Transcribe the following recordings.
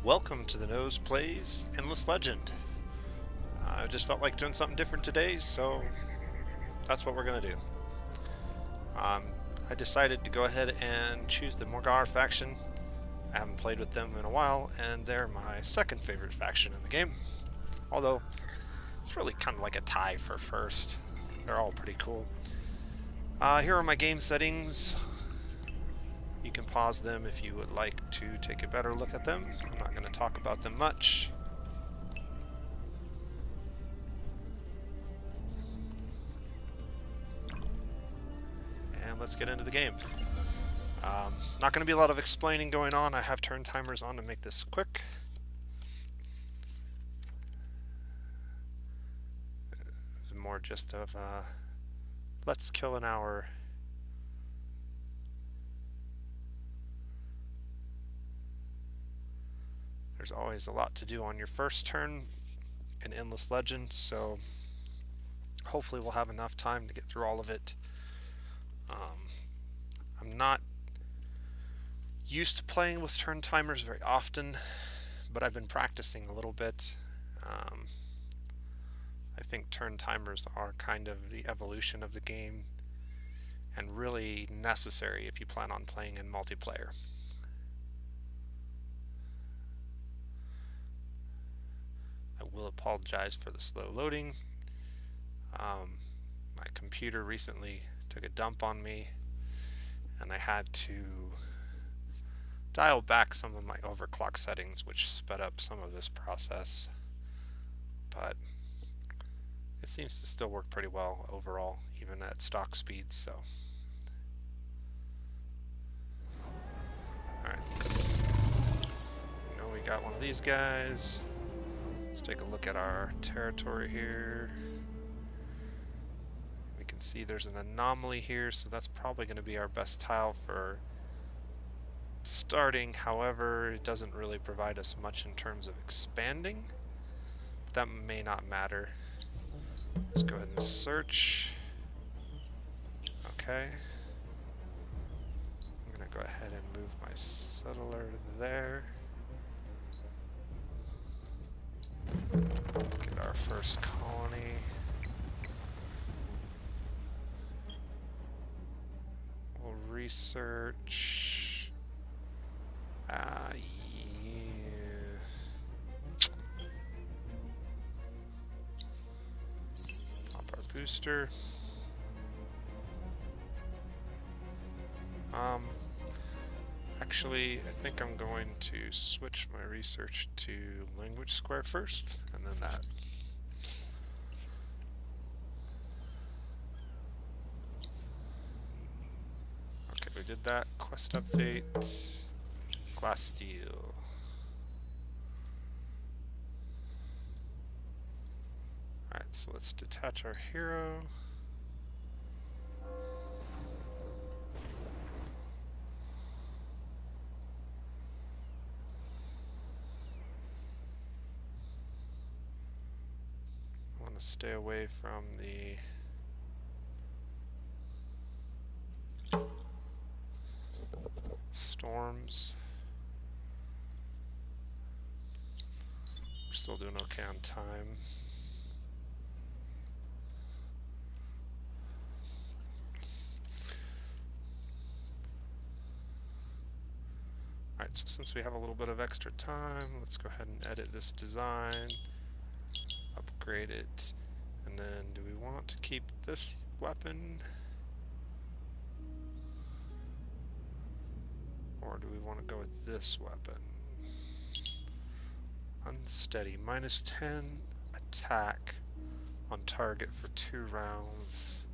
Welcome to the Nose Plays Endless Legend. I just felt like doing something different today, so that's what we're going to do. I decided to go ahead and choose the Morgawr faction. I haven't played with them in a while, and they're my second favorite faction in the game. Although, it's really kind of like a tie for first. They're all pretty cool. Here are my game settings. You can pause them if you would like to take a better look at them. I'm not going to talk about them much. And let's get into the game. Not going to be a lot of explaining going on. I have turn timers on to make this quick. It's more just of let's kill an hour. There's always a lot to do on your first turn in Endless Legend, so hopefully we'll have enough time to get through all of it. I'm not used to playing with turn timers very often, but I've been practicing a little bit. I think turn timers are kind of the evolution of the game and really necessary if you plan on playing in multiplayer. I will apologize for the slow loading. My computer recently took a dump on me, and I had to dial back some of my overclock settings, which sped up some of this process. But it seems to still work pretty well overall, even at stock speeds. So, alright, we got one of these guys. Let's take a look at our territory here. We can see there's an anomaly here, so that's probably going to be our best tile for starting. However, it doesn't really provide us much in terms of expanding. But that may not matter. Let's go ahead and search. Okay. I'm going to go ahead and move my settler there. Get our first colony. We'll research. Yeah. Pop our booster. Actually, I think I'm going to switch my research to language square first, and then that. Okay, we did that. Quest update. Glass steel. Alright, so let's detach our hero. To stay away from the storms. We're still doing okay on time. Alright, so since we have a little bit of extra time, let's go ahead and edit this design. Upgrade it, and then do we want to keep this weapon, or do we want to go with this weapon? Unsteady, -10 attack on target for 2 rounds,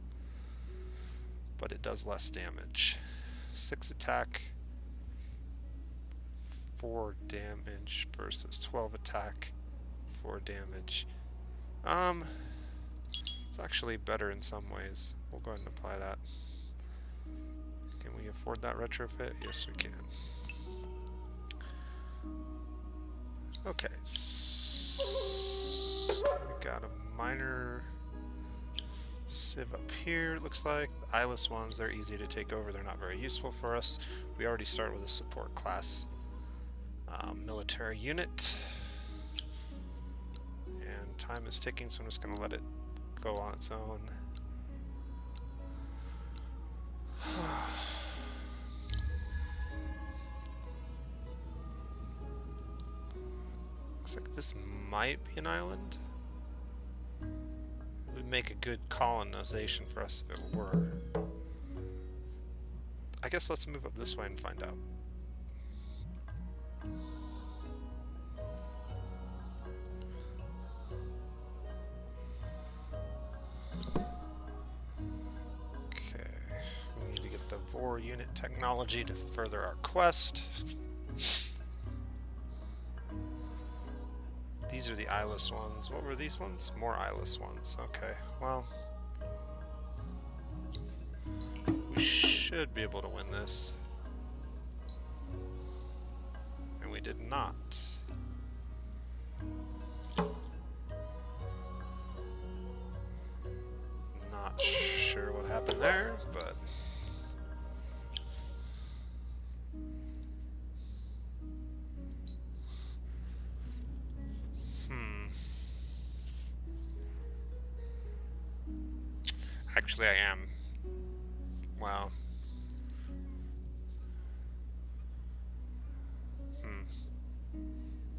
but it does less damage. 6 attack, 4 damage versus 12 attack, 4 damage. It's actually better in some ways. We'll go ahead and apply that. Can we afford that retrofit? Yes, we can. Okay, so we got a minor civ up here, it looks like. The eyeless ones, they're easy to take over. They're not very useful for us. We already start with a support class military unit. And time is ticking, so I'm just going to let it go on its own. Looks like this might be an island. It would make a good colonization for us if it were. I guess let's move up this way and find out. Okay, we need to get the VOR unit technology to further our quest. These are the eyeless ones. What were these ones? More eyeless ones. Okay, well, we should be able to win this. And we did not. Not sure what happened there, but actually I am. Wow.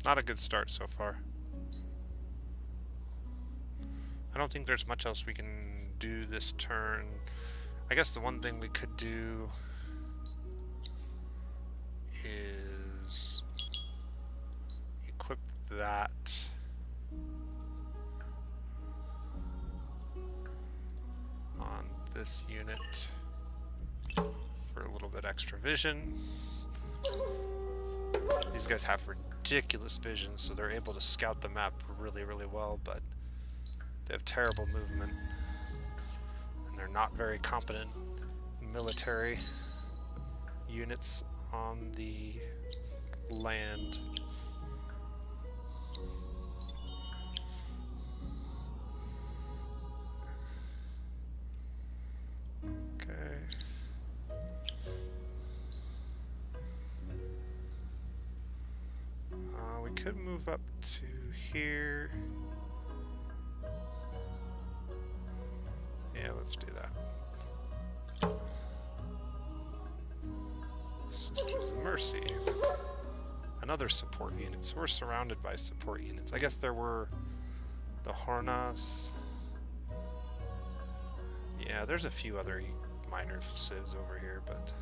Not a good start so far. I don't think there's much else we can do this turn. I guess the one thing we could do is equip that on this unit for a little bit extra vision. These guys have ridiculous vision, so they're able to scout the map really, really well, but they have terrible movement, and they're not very competent military units on the land. Okay. We could move up to here. Yeah, let's do that. Sisters of Mercy. Another support unit. So we're surrounded by support units. I guess there were the Hornas. Yeah, there's a few other minor civs over here, but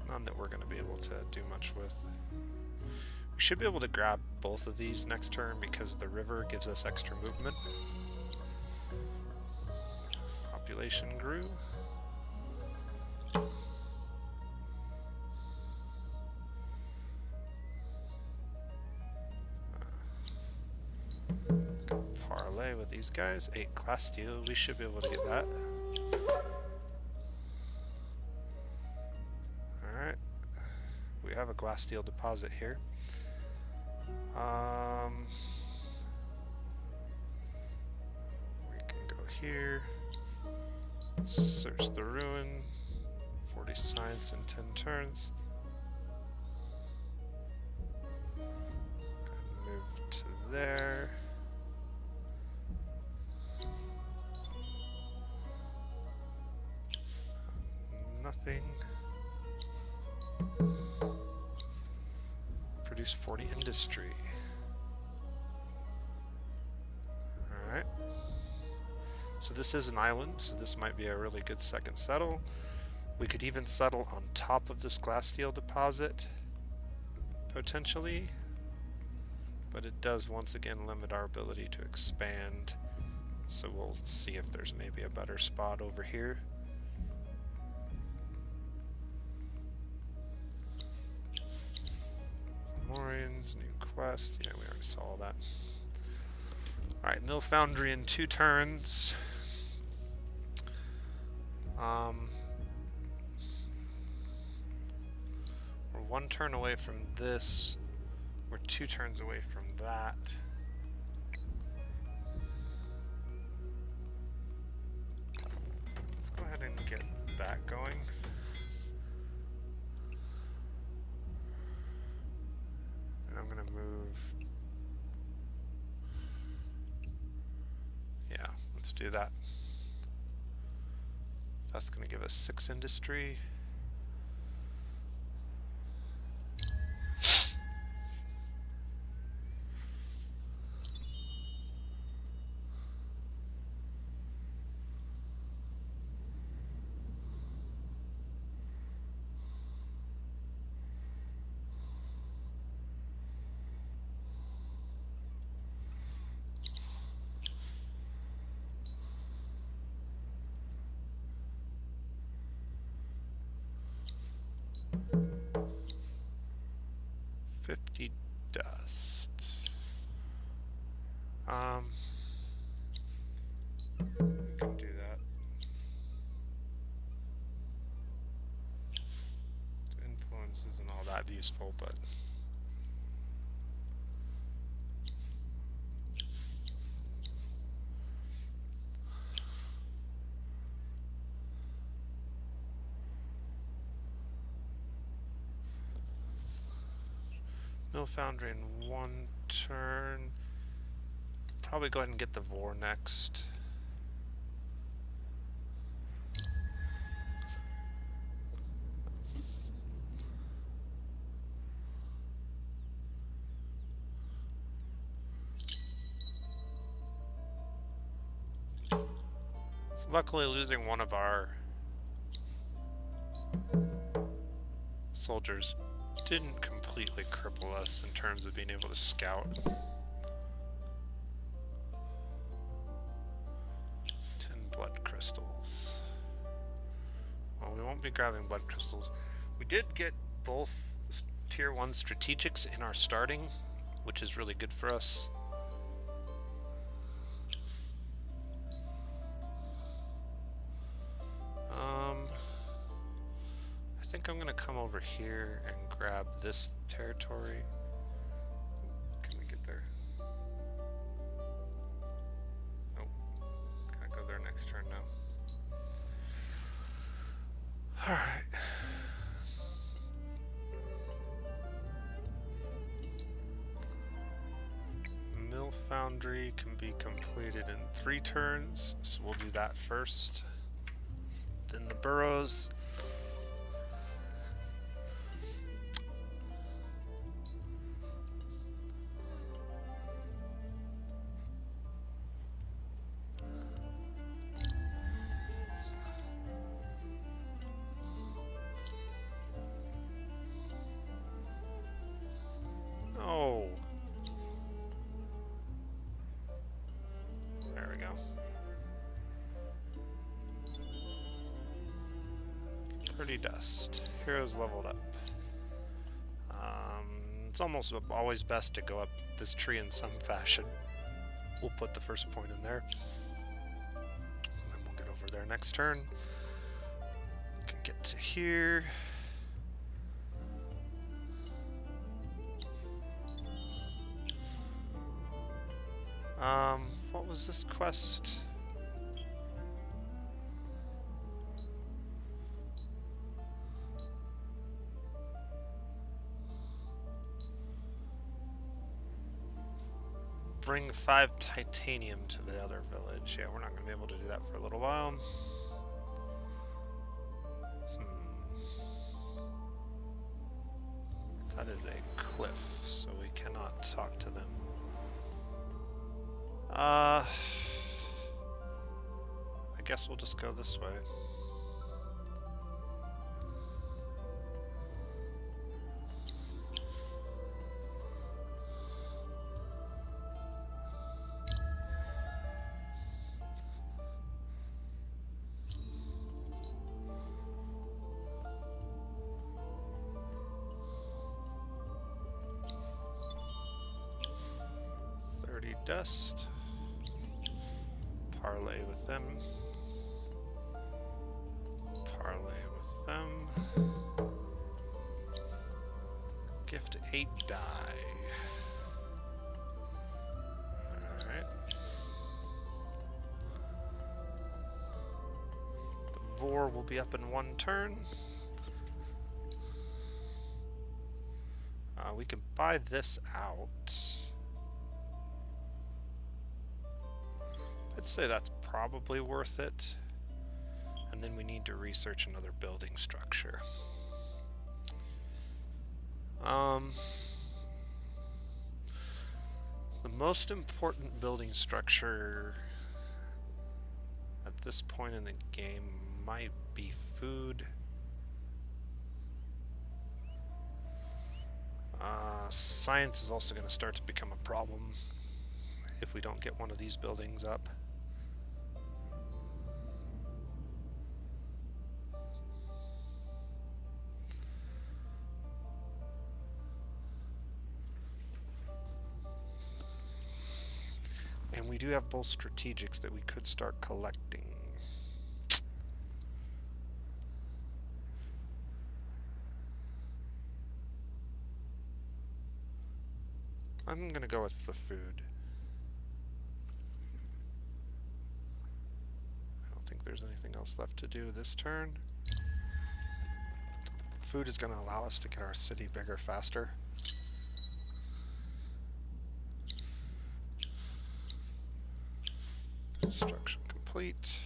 none that we're going to be able to do much with. We should be able to grab both of these next turn because the river gives us extra movement. Population grew. Parlay with these guys. 8 class steel. We should be able to get that. Alright. We have a glass steel deposit here. We can go here. Search the ruin. 40 science in 10 turns. Move to there. Nothing. Produce 40 industry. Alright. So this is an island, so this might be a really good second settle. We could even settle on top of this glass steel deposit, potentially. But it does once again limit our ability to expand. So we'll see if there's maybe a better spot over here. Morians, new quest. Yeah, we already saw all that. Alright, Mill Foundry in 2 turns. We're 1 turn away from this. We're 2 turns away from that. Let's go ahead and get that going. do that. That's going to give us 6 industry. Dust. We can do that. Influence isn't all that useful, but Mill Foundry in 1 turn. Probably go ahead and get the Vor next. So luckily, losing one of our soldiers didn't completely cripple us in terms of being able to scout. 10 blood crystals. Well, we won't be grabbing blood crystals. We did get both tier 1 strategics in our starting, which is really good for us. I think I'm gonna come over here and grab this territory. Can we get there? Nope. Gotta go there next turn now. Alright. Mill Foundry can be completed in 3 turns, so we'll do that first. Then the burrows. Oh. There we go. 30 dust. Heroes leveled up. It's almost always best to go up this tree in some fashion. We'll put the first point in there. And then we'll get over there next turn. Can get to here. What was this quest? Bring 5 titanium to the other village. Yeah, we're not going to be able to do that for a little while. That is a cliff, so we cannot talk to them. I guess we'll just go this way. Dust. Parlay with them. Parlay with them. Gift 8 die. Alright. The Vor will be up in 1 turn. We can buy this out. I'd say that's probably worth it. And then we need to research another building structure. The most important building structure at this point in the game might be food. Science is also going to start to become a problem if we don't get one of these buildings up. And we do have both strategics that we could start collecting. I'm gonna go with the food. I don't think there's anything else left to do this turn. Food is gonna allow us to get our city bigger faster. Construction complete.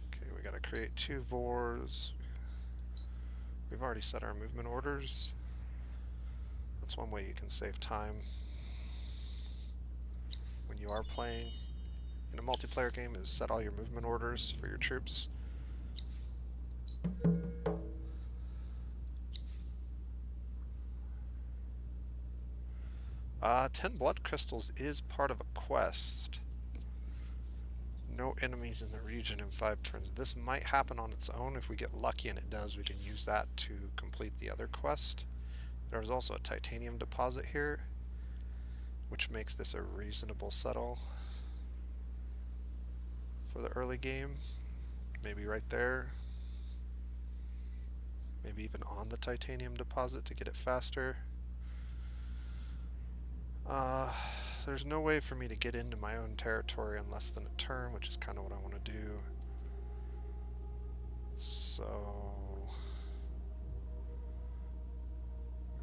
Okay, we gotta create 2 VORs. We've already set our movement orders. That's one way you can save time when you are playing in a multiplayer game, is set all your movement orders for your troops. 10 blood crystals is part of a quest. No enemies in the region in 5 turns. This might happen on its own. If we get lucky and it does, we can use that to complete the other quest. There's also a titanium deposit here, which makes this a reasonable settle for the early game. Maybe right there. Maybe even on the titanium deposit to get it faster. There's no way for me to get into my own territory in less than a turn, which is kind of what I want to do. So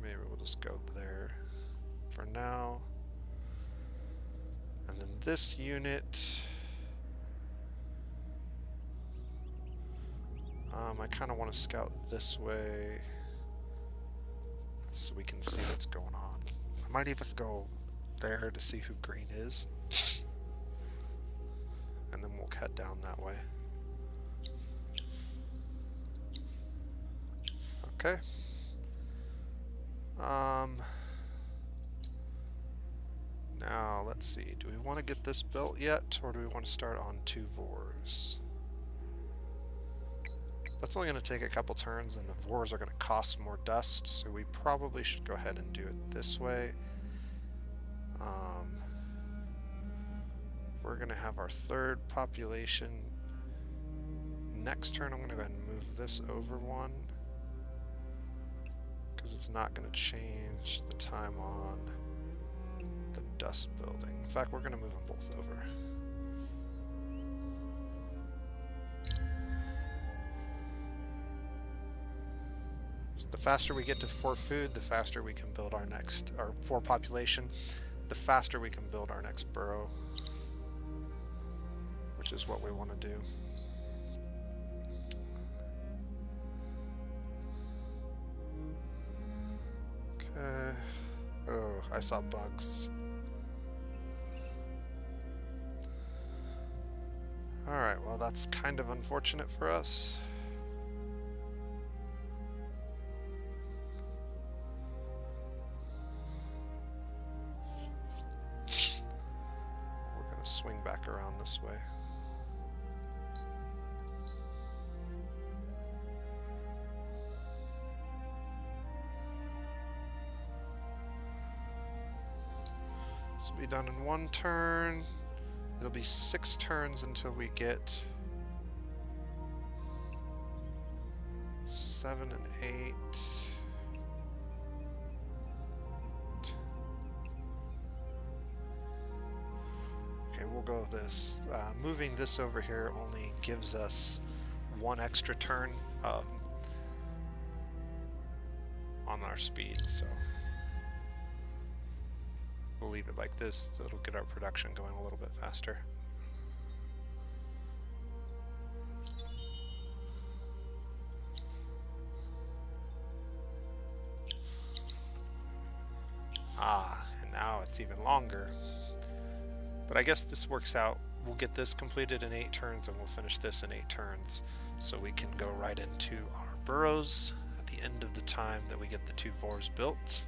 maybe we'll just go there for now. And then this unit, I kind of want to scout this way so we can see what's going on. I might even go there to see who green is, and then we'll head down that way. Okay. Now let's see, do we want to get this built yet, or do we want to start on 2 VORs? That's only going to take a couple turns, and the VORs are going to cost more dust, so we probably should go ahead and do it this way. We're going to have our 3rd population. Next turn I'm going to go ahead and move this over 1, because it's not going to change the time on the dust building. In fact, we're going to move them both over. The faster we get to 4 food, the faster we can build our next, or 4 population, the faster we can build our next borough, which is what we want to do. Okay. Oh, I saw bugs. Alright, well that's kind of unfortunate for us. Swing back around this way. This will be done in 1 turn. It'll be 6 turns until we get 7 and 8. We'll go with this. Moving this over here only gives us 1 extra turn on our speed, so we'll leave it like this. So it'll get our production going a little bit faster. And now it's even longer. But I guess this works out. We'll get this completed in 8 turns, and we'll finish this in 8 turns. So we can go right into our burrows at the end of the time that we get the 2 Vors built.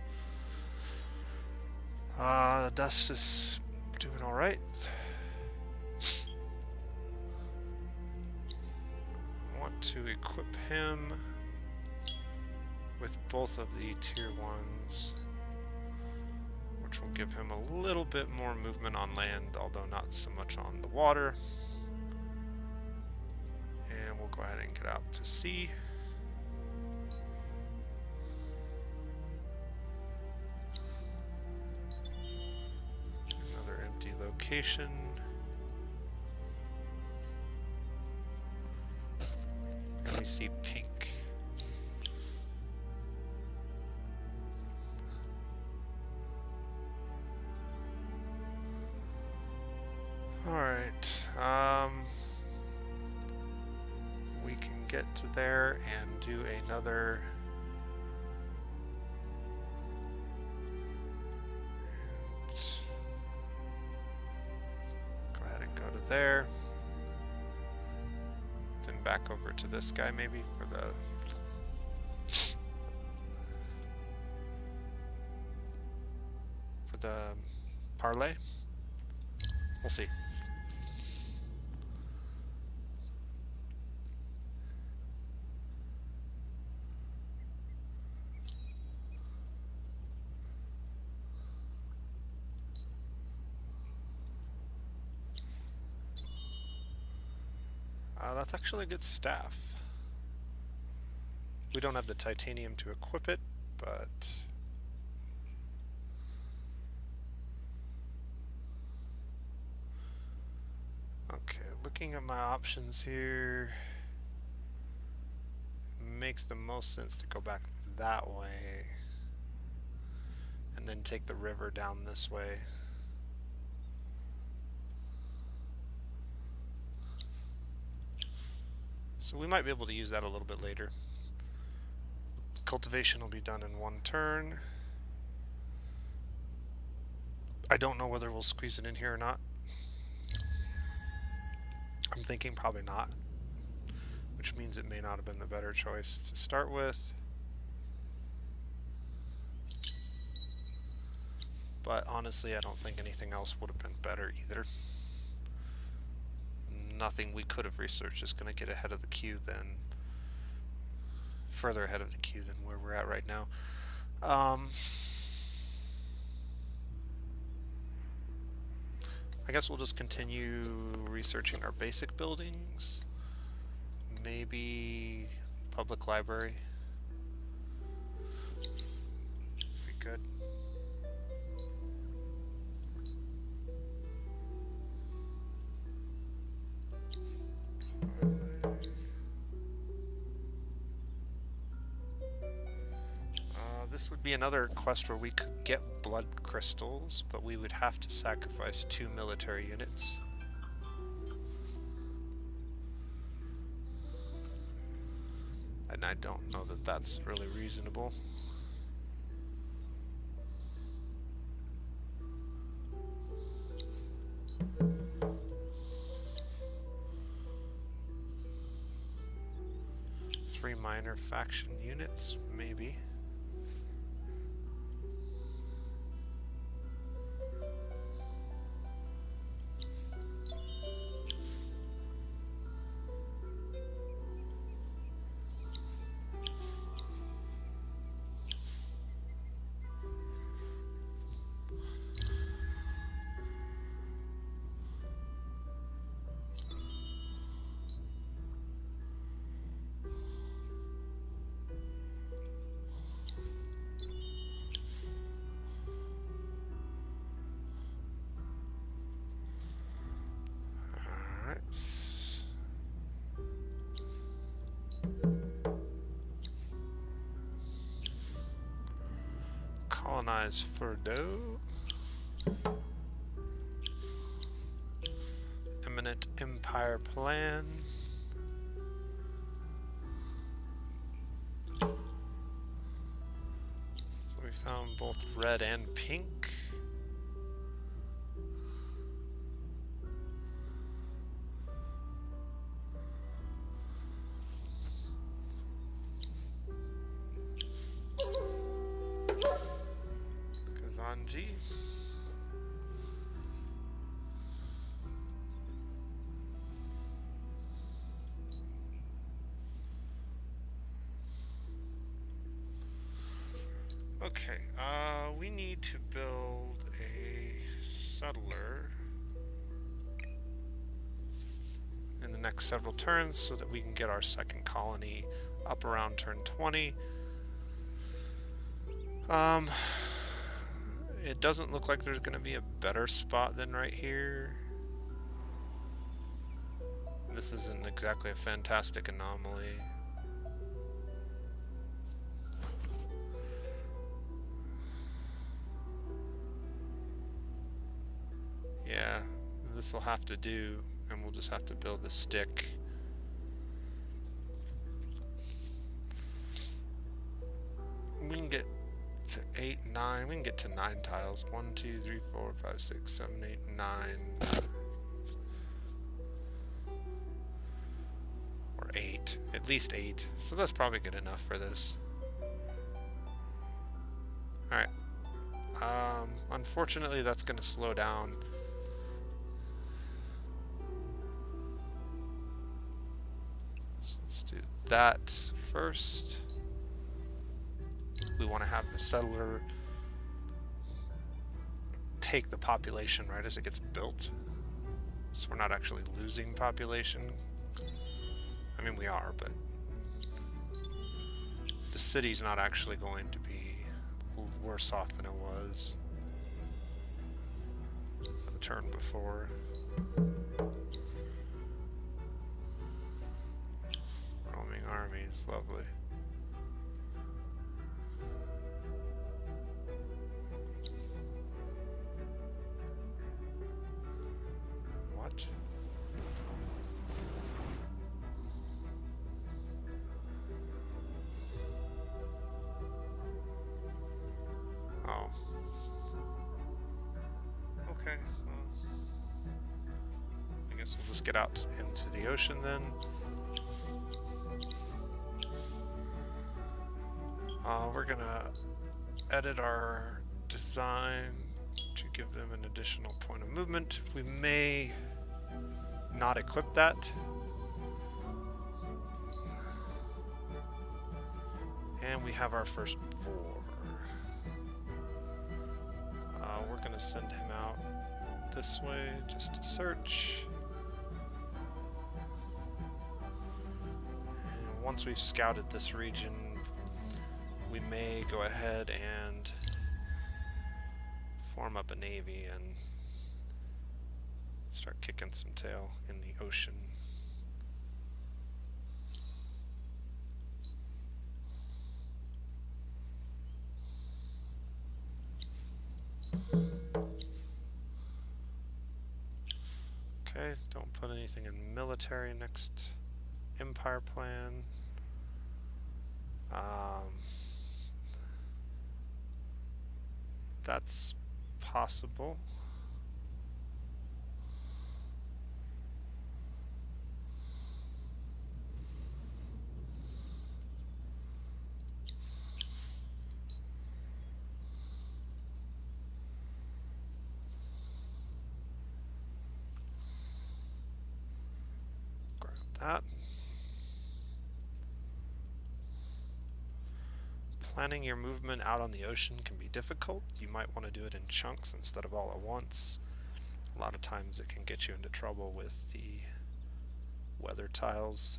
Dust is doing alright. I want to equip him with both of the tier 1s, which will give him a little bit more movement on land, although not so much on the water. And we'll go ahead and get out to sea. Another empty location. And we see pink. Alright, we can get to there and do another go ahead and go to there, then back over to this guy maybe for the parlay. We'll see. That's actually a good staff. We don't have the titanium to equip it, but okay, looking at my options here, makes the most sense to go back that way and then take the river down this way. So we might be able to use that a little bit later. Cultivation will be done in 1 turn. I don't know whether we'll squeeze it in here or not. I'm thinking probably not, which means it may not have been the better choice to start with. But honestly, I don't think anything else would have been better either. Nothing we could have researched is going to get ahead of the queue than further ahead of the queue than where we're at right now. I guess we'll just continue researching our basic buildings. Maybe public library. Be good. This would be another quest where we could get blood crystals, but we would have to sacrifice 2 military units. And I don't know that that's really reasonable. Three minor faction units, maybe. Colonize Furdo. Eminent Empire Plan. So we found both red and pink. Kazanji. Okay, we need to build a settler in the next several turns so that we can get our second colony up around turn 20. It doesn't look like there's going to be a better spot than right here. This isn't exactly a fantastic anomaly. Yeah, this will have to do, and we'll just have to build a stick. We can get to 8, 9. We can get to 9 tiles. 1, 2, 3, 4, 5, 6, 7, 8, 9. Or 8. At least 8. So that's probably good enough for this. Alright. Unfortunately, that's going to slow down. So let's do that first. We want to have the settler take the population right as it gets built, so we're not actually losing population. I mean, we are, but the city's not actually going to be worse off than it was the turn before. Roaming armies, lovely. What? Oh. Okay, well, I guess we'll just get out into the ocean then. We're gonna edit our design to give them an additional point of movement. We may not equip that. And we have our first vor. We're gonna send him out this way just to search. And once we've scouted this region, we may go ahead and form up a navy and start kicking some tail in the ocean. Okay, don't put anything in military next empire plan. That's possible. Grab that. Planning your movement out on the ocean can be difficult. You might want to do it in chunks instead of all at once. A lot of times it can get you into trouble with the weather tiles.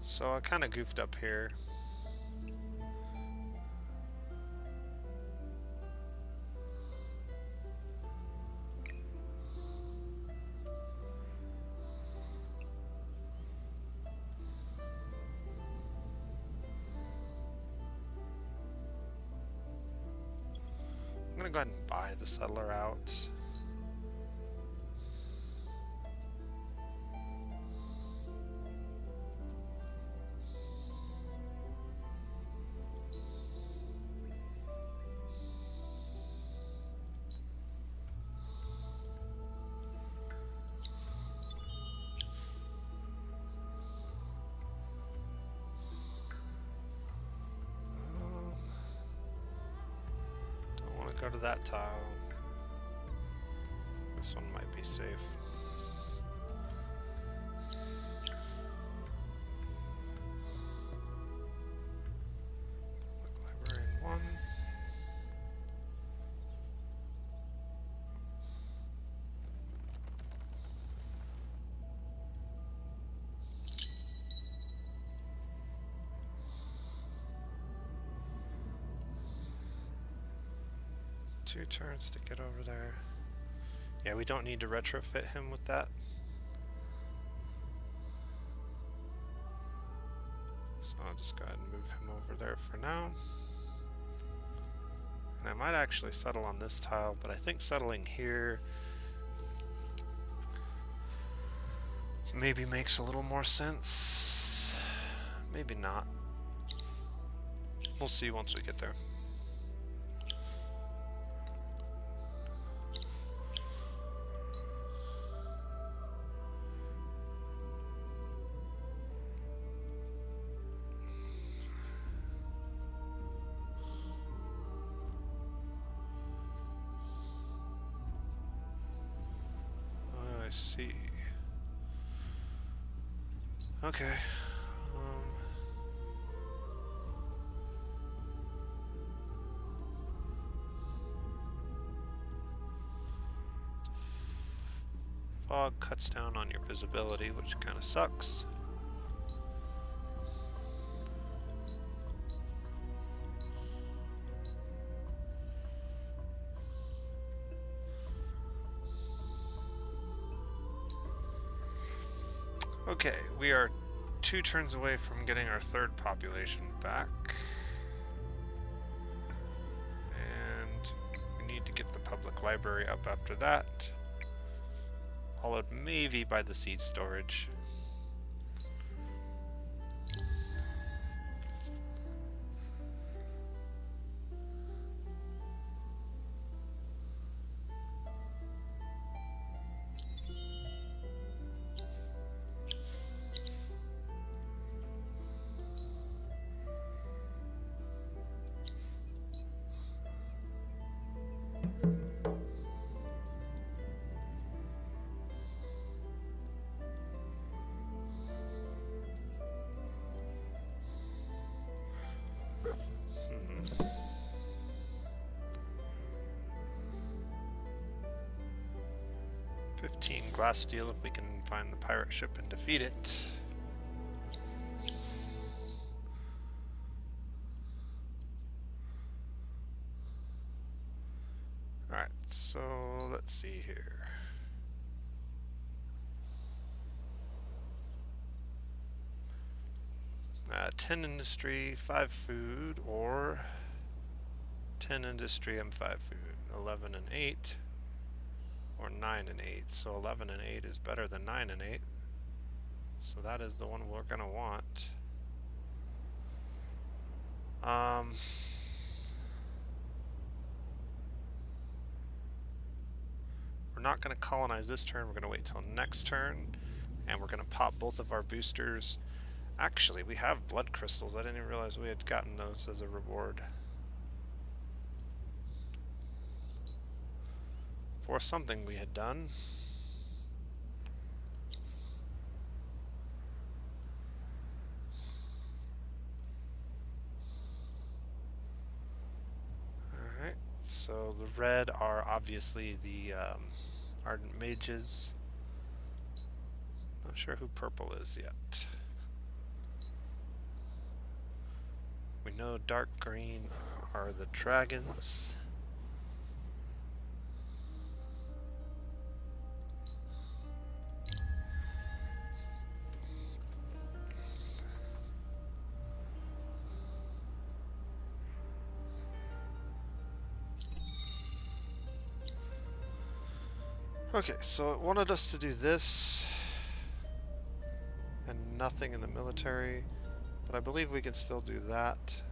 So I kind of goofed up here. go ahead and buy the settler out. Go to that tile. This one might be safe. Public library 1. Two turns to get over there. Yeah, we don't need to retrofit him with that. So I'll just go ahead and move him over there for now. And I might actually settle on this tile, but I think settling here maybe makes a little more sense. Maybe not. We'll see once we get there. See. Okay. Fog cuts down on your visibility, which kind of sucks. Okay, we are 2 turns away from getting our 3rd population back. And we need to get the public library up after that. Followed maybe by the seed storage. Glass steel if we can find the pirate ship and defeat it. Alright, so let's see here. Uh, 10 industry, 5 food, or 10 industry and 5 food. 11 and 8. Or 9 and 8, so 11 and 8 is better than 9 and 8. So that is the one we're gonna want. We're not gonna colonize this turn, we're gonna wait till next turn, and we're gonna pop both of our boosters. Actually, we have blood crystals. I didn't even realize we had gotten those as a reward. For something we had done. Alright, so the red are obviously the Ardent Mages. Not sure who purple is yet. We know dark green are the dragons. Okay, so it wanted us to do this and nothing in the military, but I believe we can still do that.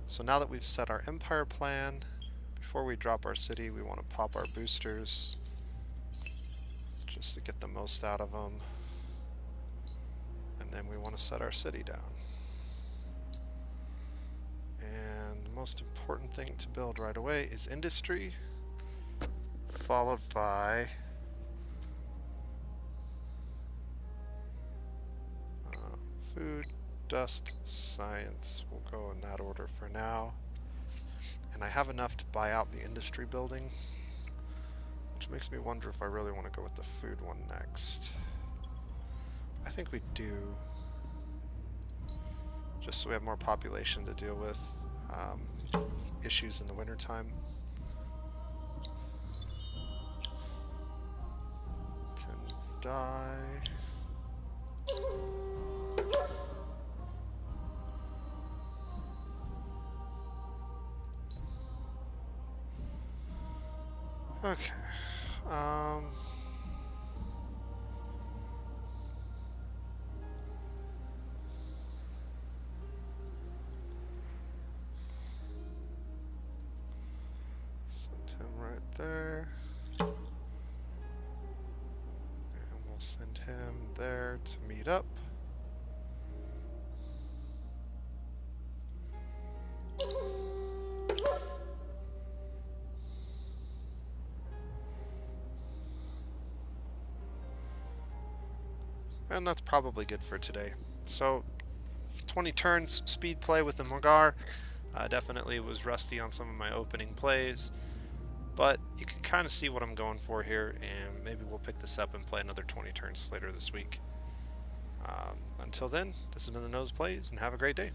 So now that we've set our empire plan, before we drop our city, we want to pop our boosters just to get the most out of them. And then we want to set our city down. And the most important thing to build right away is industry, followed by food, dust, science. We'll go in that order for now. And I have enough to buy out the industry building, which makes me wonder if I really want to go with the food one next. I think we do, just so we have more population to deal with issues in the wintertime. 10 die. Okay. Send him right there. And we'll send him there to meet up. And that's probably good for today. So 20 turns speed play with the Morgawr. Definitely was rusty on some of my opening plays, but you can kind of see what I'm going for here, and maybe we'll pick this up and play another 20 turns later this week. Until then, this has been the Nose Plays, and have a great day.